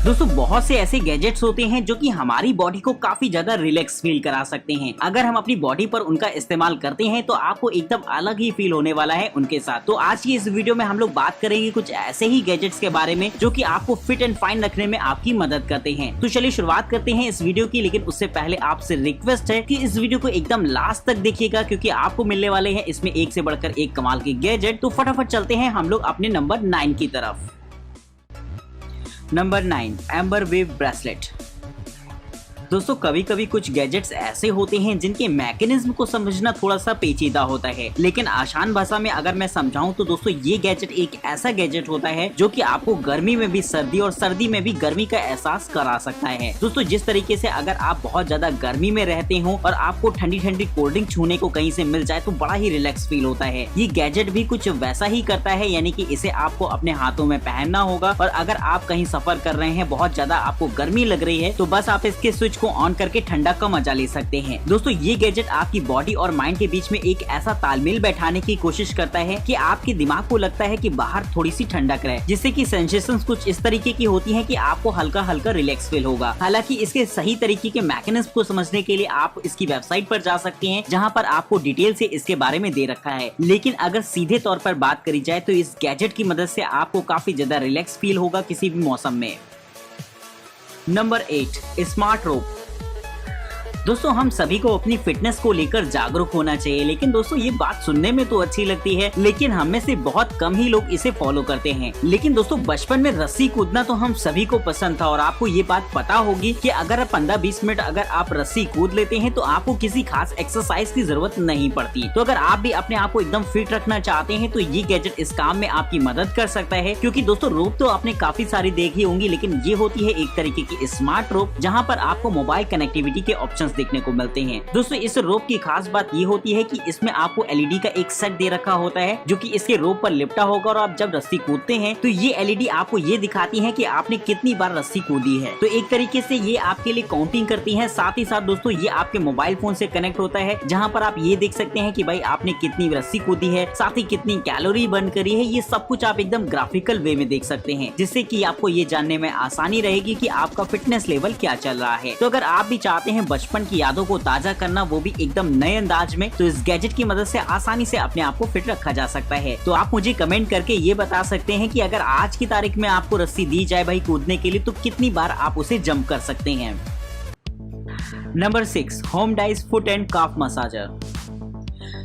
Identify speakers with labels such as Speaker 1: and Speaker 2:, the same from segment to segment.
Speaker 1: दोस्तों बहुत से ऐसे गैजेट्स होते हैं जो कि हमारी बॉडी को काफी ज्यादा रिलैक्स फील करा सकते हैं। अगर हम अपनी बॉडी पर उनका इस्तेमाल करते हैं तो आपको एकदम अलग ही फील होने वाला है उनके साथ। तो आज की इस वीडियो में हम लोग बात करेंगे कुछ ऐसे ही गैजेट्स के बारे में जो कि आपको फिट एंड फाइन रखने में आपकी मदद करते हैं। तो चलिए शुरुआत करते हैं इस वीडियो की, लेकिन उससे पहले आपसे रिक्वेस्ट है कि इस वीडियो को एकदम लास्ट तक देखिएगा क्योंकि आपको मिलने वाले हैं इसमें एक से बढ़कर एक कमाल के गैजेट। तो फटाफट चलते हैं हम लोग अपने नंबर 9 की तरफ। Number 9, amber wave bracelet. दोस्तों कभी कभी कुछ गैजेट्स ऐसे होते हैं जिनके मैकेनिज्म को समझना थोड़ा सा पेचीदा होता है, लेकिन आसान भाषा में अगर मैं समझाऊं तो दोस्तों ये गैजेट एक ऐसा गैजेट होता है जो कि आपको गर्मी में भी सर्दी और सर्दी में भी गर्मी का एहसास करा सकता है। दोस्तों जिस तरीके से अगर आप बहुत ज्यादा गर्मी में रहते हो और आपको ठंडी ठंडी कोल्ड ड्रिंक छूने को कहीं से मिल जाए तो बड़ा ही रिलैक्स फील होता है। ये गैजेट भी कुछ वैसा ही करता है, यानी कि इसे आपको अपने हाथों में पहनना होगा और अगर आप कहीं सफर कर रहे हैं, बहुत ज्यादा आपको गर्मी लग रही है तो बस आप इसके स्विच को ऑन करके ठंडा का मजा ले सकते हैं। दोस्तों ये गैजेट आपकी बॉडी और माइंड के बीच में एक ऐसा तालमेल बैठाने की कोशिश करता है कि आपके दिमाग को लगता है कि बाहर थोड़ी सी ठंडक रहे, जिससे कि सेंसेशंस कुछ इस तरीके की होती हैं कि आपको हल्का हल्का रिलैक्स फील होगा। हालांकि इसके सही तरीके के मैकेनिज्म को समझने के लिए आप इसकी वेबसाइट पर जा सकते हैं जहां पर आपको डिटेल से इसके बारे में दे रखा है। लेकिन अगर सीधे तौर पर बात करी जाए तो इस गैजेट की मदद से आपको काफी ज्यादा रिलैक्स फील होगा किसी भी मौसम में। नंबर 8, स्मार्ट रोप। दोस्तों हम सभी को अपनी फिटनेस को लेकर जागरूक होना चाहिए, लेकिन दोस्तों ये बात सुनने में तो अच्छी लगती है लेकिन हम में से बहुत कम ही लोग इसे फॉलो करते हैं। लेकिन दोस्तों बचपन में रस्सी कूदना तो हम सभी को पसंद था और आपको ये बात पता होगी कि अगर 15-20 मिनट अगर आप रस्सी कूद लेते हैं तो आपको किसी खास एक्सरसाइज की जरूरत नहीं पड़ती। तो अगर आप भी अपने आप को एकदम फिट रखना चाहते हैं तो ये गैजेट इस काम में आपकी मदद कर सकता है, क्योंकि दोस्तों रोप तो आपने काफी सारी देखी होंगी, लेकिन ये होती है एक तरीके की स्मार्ट रोप जहाँ पर आपको मोबाइल कनेक्टिविटी के ऑप्शन देखने को मिलते हैं। दोस्तों इस रोप की खास बात ये होती है कि इसमें आपको एलईडी का एक सेट दे रखा होता है जो कि इसके रोप पर लिपटा होगा और आप जब रस्सी कूदते हैं तो ये एलईडी आपको ये दिखाती है कि आपने कितनी बार रस्सी कूदी है। तो एक तरीके से ये आपके लिए काउंटिंग करती है। साथ ही साथ दोस्तों ये आपके मोबाइल फोन से कनेक्ट होता है जहाँ पर आप ये देख सकते हैं कि भाई आपने कितनी रस्सी कूदी है, साथ ही कितनी कैलोरी बर्न करी है। ये सब कुछ आप एकदम ग्राफिकल वे में देख सकते हैं, जिससे कि आपको ये जानने में आसानी रहेगी कि आपका फिटनेस लेवल क्या चल रहा है। तो अगर आप भी चाहते हैं बचपन की यादों को ताजा करना, वो भी एकदम नए अंदाज में, तो इस गैजेट की मदद से आसानी से अपने आप को फिट रखा जा सकता है। तो आप मुझे कमेंट करके ये बता सकते हैं कि अगर आज की तारीख में आपको रस्सी दी जाए भाई कूदने के लिए तो कितनी बार आप उसे जंप कर सकते हैं। Number 6, home dice foot and calf massager.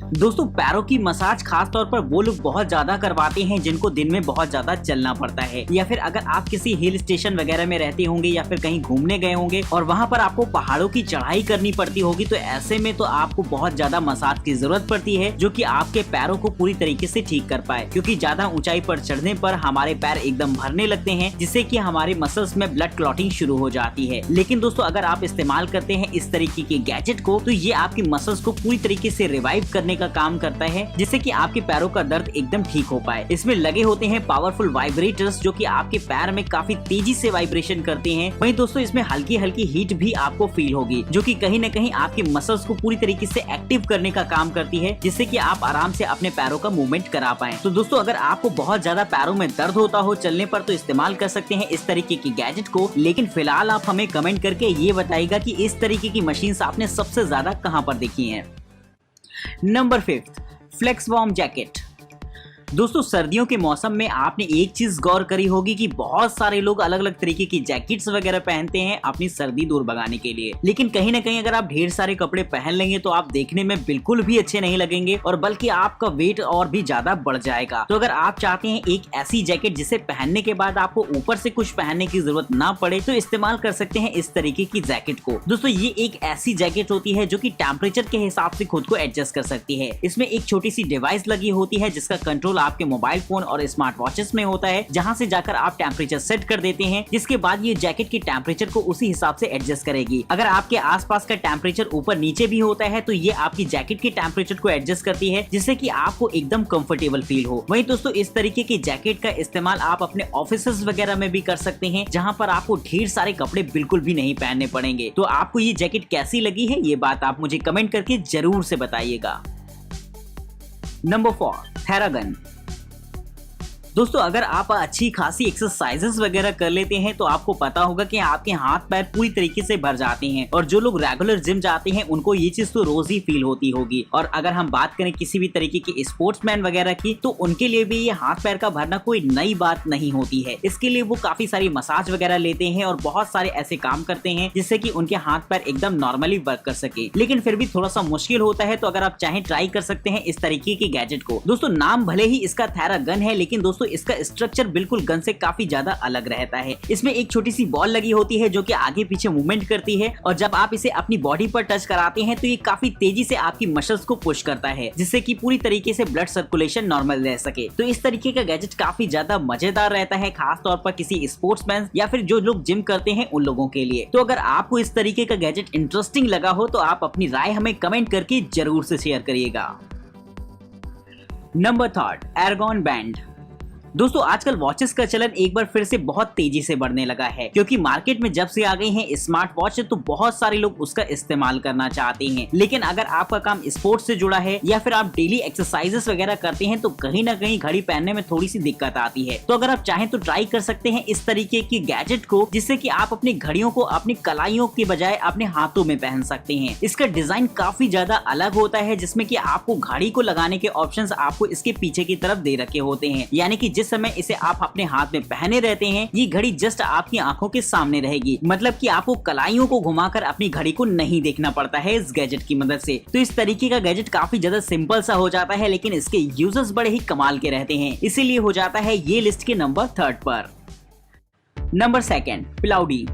Speaker 1: दोस्तों पैरों की मसाज खास तौर पर वो लोग बहुत ज्यादा करवाते हैं जिनको दिन में बहुत ज्यादा चलना पड़ता है, या फिर अगर आप किसी हिल स्टेशन वगैरह में रहते होंगे या फिर कहीं घूमने गए होंगे और वहां पर आपको पहाड़ों की चढ़ाई करनी पड़ती होगी, तो ऐसे में तो आपको बहुत ज्यादा मसाज की जरूरत पड़ती है जो कि आपके पैरों को पूरी तरीके से ठीक कर पाए, क्योंकि ज्यादा ऊंचाई पर चढ़ने पर हमारे पैर एकदम भरने लगते हैं जिससे कि हमारे मसल्स में ब्लड क्लॉटिंग शुरू हो जाती है। लेकिन दोस्तों अगर आप इस्तेमाल करते हैं इस तरीके के गैजेट को तो ये आपकी मसल्स को पूरी तरीके से रिवाइव करने का काम करता है, जिससे कि आपके पैरों का दर्द एकदम ठीक हो पाए। इसमें लगे होते हैं पावरफुल वाइब्रेटर्स जो कि आपके पैर में काफी तेजी से वाइब्रेशन करते हैं। वहीं दोस्तों इसमें हल्की हल्की हीट भी आपको फील होगी जो कि कहीं न कहीं आपके मसल्स को पूरी तरीके से एक्टिव करने का काम करती है, जिससे कि आप आराम से अपने पैरों का मूवमेंट करा पाए। तो दोस्तों अगर आपको बहुत ज्यादा पैरों में दर्द होता हो चलने पर तो इस्तेमाल कर सकते हैं इस तरीके की गैजेट को। लेकिन फिलहाल आप हमें कमेंट करके ये बताइएगा कि इस तरीके की मशीन आपने सबसे ज्यादा कहां पर देखी है। Number 5, flex warm jacket. दोस्तों सर्दियों के मौसम में आपने एक चीज गौर करी होगी कि बहुत सारे लोग अलग अलग तरीके की जैकेट्स वगैरह पहनते हैं अपनी सर्दी दूर भगाने के लिए, लेकिन कहीं ना कहीं अगर आप ढेर सारे कपड़े पहन लेंगे तो आप देखने में बिल्कुल भी अच्छे नहीं लगेंगे और बल्कि आपका वेट और भी ज्यादा बढ़ जाएगा। तो अगर आप चाहते हैं एक ऐसी जैकेट जिसे पहनने के बाद आपको ऊपर से कुछ पहनने की जरूरत ना पड़े तो इस्तेमाल कर सकते हैं इस तरीके की जैकेट को। दोस्तों ये एक ऐसी जैकेट होती है जो कि टेम्परेचर के हिसाब से खुद को एडजस्ट कर सकती है। इसमें एक छोटी सी डिवाइस लगी होती है जिसका कंट्रोल आपके मोबाइल फोन और स्मार्ट वॉचेस में होता है, जहां से जाकर आप टेम्परेचर सेट कर देते हैं, जिसके बाद ये जैकेट की टेम्परेचर को उसी हिसाब से एडजस्ट करेगी। अगर आपके आसपास का टेम्परेचर ऊपर नीचे भी होता है तो ये आपकी जैकेट की टेम्परेचर को एडजस्ट करती है, जिससे कि आपको एकदम कंफर्टेबल फील हो। वहीं दोस्तों इस तरीके की जैकेट का इस्तेमाल आप अपने ऑफिसेस वगैरह में भी कर सकते हैं, जहां पर आपको ढेर सारे कपड़े बिल्कुल भी नहीं पहनने पड़ेंगे। तो आपको ये जैकेट कैसी लगी है ये बात आप मुझे कमेंट करके जरूर से बताइएगा। नंबर 4, थेरागन। दोस्तों अगर आप अच्छी खासी एक्सरसाइजेस वगैरह कर लेते हैं तो आपको पता होगा कि आपके हाथ पैर पूरी तरीके से भर जाते हैं, और जो लोग रेगुलर जिम जाते हैं उनको ये चीज तो रोज ही फील होती होगी। और अगर हम बात करें किसी भी तरीके के स्पोर्ट्समैन वगैरह की, तो उनके लिए भी ये हाथ पैर का भरना कोई नई बात नहीं होती है। इसके लिए वो काफी सारी मसाज वगैरह लेते हैं और बहुत सारे ऐसे काम करते हैं जिससे कि उनके हाथ पैर एकदम नॉर्मली वर्क कर सके। लेकिन फिर भी थोड़ा सा मुश्किल होता है, तो अगर आप चाहें ट्राई कर सकते हैं इस तरीके के गैजेट को। दोस्तों नाम भले ही इसका थेरागन है, लेकिन दोस्तों इसका स्ट्रक्चर बिल्कुल गन से काफी ज्यादा अलग रहता है। इसमें एक छोटी सी बॉल लगी होती है जो कि आगे पीछे मूवमेंट करती है, और जब आप इसे अपनी बॉडी पर टच कराते हैं तो ये काफी तेजी से आपकी मसल्स को पुश करता है, जिससे कि पूरी तरीके से ब्लड सर्कुलेशन नॉर्मल रह सके। तो इस तरीके का गैजेट काफी ज्यादा मजेदार रहता है, खास तौर पर किसी स्पोर्ट्समैन या फिर जो लोग जिम करते हैं उन लोगों के लिए। तो अगर आपको इस तरीके का गैजेट इंटरेस्टिंग लगा हो तो आप अपनी राय हमें कमेंट करके जरूर से शेयर करिएगा। Number 3, Ergon band. दोस्तों आजकल वॉचेस का चलन एक बार फिर से बहुत तेजी से बढ़ने लगा है, क्योंकि मार्केट में जब से आ गई हैं स्मार्ट वॉच तो बहुत सारे लोग उसका इस्तेमाल करना चाहते हैं। लेकिन अगर आपका काम स्पोर्ट्स से जुड़ा है या फिर आप डेली एक्सरसाइजेस वगैरह करते हैं तो कहीं ना कहीं घड़ी पहनने में थोड़ी सी दिक्कत आती है। तो अगर आप चाहें तो ट्राई कर सकते हैं इस तरीके की गैजेट को, जिससे कि आप अपनी घड़ियों को अपनी कलाइयों के बजाय अपने हाथों में पहन सकते हैं। इसका डिजाइन काफी ज्यादा अलग होता है, जिसमें कि आपको घड़ी को लगाने के ऑप्शंस आपको इसके पीछे की तरफ दे रखे होते हैं, यानी कि समय इसे आप अपने हाथ में पहने रहते हैं ये घड़ी जस्ट आपकी आंखों के सामने रहेगी। मतलब कि आपको कलाइयों को घुमाकर अपनी घड़ी को नहीं देखना पड़ता है इस गैजेट की मदद से। तो इस तरीके का गैजेट काफी ज्यादा सिंपल सा हो जाता है, लेकिन इसके यूजर्स बड़े ही कमाल के रहते हैं, इसीलिए हो जाता है ये लिस्ट के नंबर 3 पर। नंबर 2, प्लाउडी।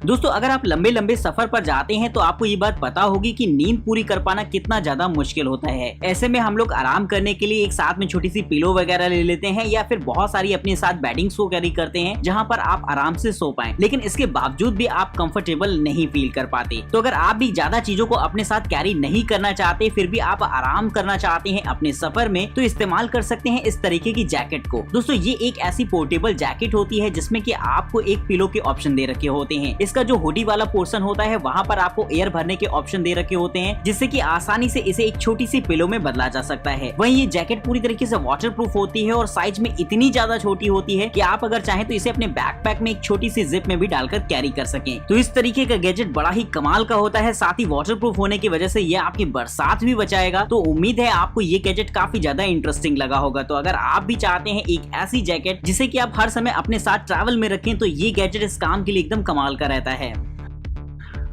Speaker 1: दोस्तों अगर आप लंबे लंबे सफर पर जाते हैं तो आपको ये बात पता होगी कि नींद पूरी कर पाना कितना ज्यादा मुश्किल होता है। ऐसे में हम लोग आराम करने के लिए एक साथ में छोटी सी पिलो वगैरह ले लेते हैं, या फिर बहुत सारी अपने साथ बेडिंग्स को कैरी करते हैं जहां पर आप आराम से सो पाएं। लेकिन इसके बावजूद भी आप कंफर्टेबल नहीं फील कर पाते। तो अगर आप भी ज्यादा चीजों को अपने साथ कैरी नहीं करना चाहते, फिर भी आप आराम करना चाहते हैं अपने सफर में, तो इस्तेमाल कर सकते हैं इस तरीके की जैकेट को। दोस्तों ये एक ऐसी पोर्टेबल जैकेट होती है जिसमें कि आपको एक पिलो के ऑप्शन दे रखे होते हैं। इसका जो हुडी वाला पोर्शन होता है वहां पर आपको एयर भरने के ऑप्शन दे रखे होते हैं, जिससे कि आसानी से इसे एक छोटी सी पिलो में बदला जा सकता है। वहीं ये जैकेट पूरी तरीके से वाटरप्रूफ होती है और साइज में इतनी ज्यादा छोटी होती है कि आप अगर चाहें तो इसे अपने बैकपैक में एक छोटी सी जिप में भी डालकर कैरी कर सकें। तो इस तरीके का गैजेट बड़ा ही कमाल का होता है, साथ ही वाटरप्रूफ होने की वजह से ये आपकी बरसात भी बचाएगा। तो उम्मीद है आपको ये गैजेट काफी ज्यादा इंटरेस्टिंग लगा होगा। तो अगर आप भी चाहते हैं एक ऐसी जैकेट जिसे कि आप हर समय अपने साथ ट्रैवल में रखें, तो ये गैजेट इस काम के लिए एकदम कमाल का रहता है।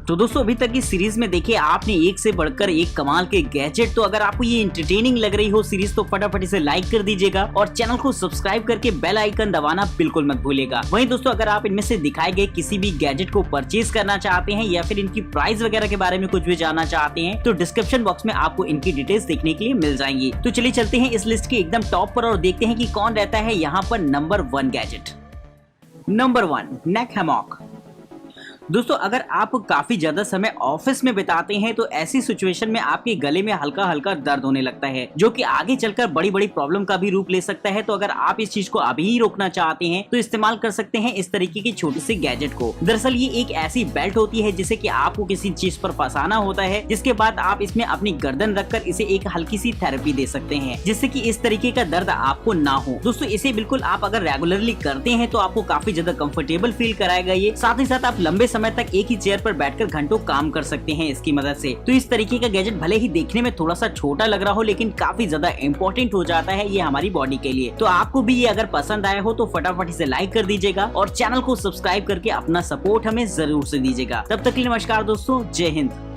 Speaker 1: तो दोस्तों अभी तक की सीरीज में देखिए आपने एक से बढ़कर एक कमाल के गैजेट। तो अगर आपको ये एंटरटेनिंग लग रही हो सीरीज तो फटाफट इसे लाइक कर दीजिएगा और चैनल को सब्सक्राइब करके बेल आइकन दबाना बिल्कुल मत भूलिएगा। वहीं दोस्तों अगर आप इनमें से दिखाए गए किसी भी गैजेट को परचेज करना चाहते हैं या फिर इनकी प्राइस वगैरह के बारे में कुछ भी जानना चाहते हैं, तो डिस्क्रिप्शन बॉक्स में आपको इनकी डिटेल्स देखने के लिए मिल जाएंगी। तो चलिए चलते हैं इस लिस्ट के एकदम टॉप पर और देखते हैं कि कौन रहता है यहाँ पर नंबर 1 गैजेट। नंबर 1, नेक हैमॉक। दोस्तों अगर आप काफी ज्यादा समय ऑफिस में बिताते हैं तो ऐसी सिचुएशन में आपके गले में हल्का हल्का दर्द होने लगता है, जो कि आगे चलकर बड़ी बड़ी प्रॉब्लम का भी रूप ले सकता है। तो अगर आप इस चीज को अभी ही रोकना चाहते हैं तो इस्तेमाल कर सकते हैं इस तरीके की छोटी सी गैजेट को। दरअसल ये एक ऐसी बेल्ट होती है जिसे कि आपको किसी चीज पर फंसाना होता है, जिसके बाद आप इसमें अपनी गर्दन रखकर इसे एक हल्की सी थेरेपी दे सकते हैं, जिससे कि इस तरीके का दर्द आपको ना हो। दोस्तों इसे बिल्कुल आप अगर रेगुलरली करते हैं तो आपको काफी ज्यादा कंफर्टेबल फील कराएगा ये। साथ ही साथ आप लंबे समय तक एक ही चेयर पर बैठकर घंटों काम कर सकते हैं इसकी मदद से। तो इस तरीके का गैजेट भले ही देखने में थोड़ा सा छोटा लग रहा हो, लेकिन काफी ज्यादा इंपॉर्टेंट हो जाता है ये हमारी बॉडी के लिए। तो आपको भी ये अगर पसंद आया हो तो फटाफट इसे लाइक कर दीजिएगा और चैनल को सब्सक्राइब करके अपना सपोर्ट हमें जरूर से दीजिएगा। तब तक के लिए नमस्कार दोस्तों, जय हिंद।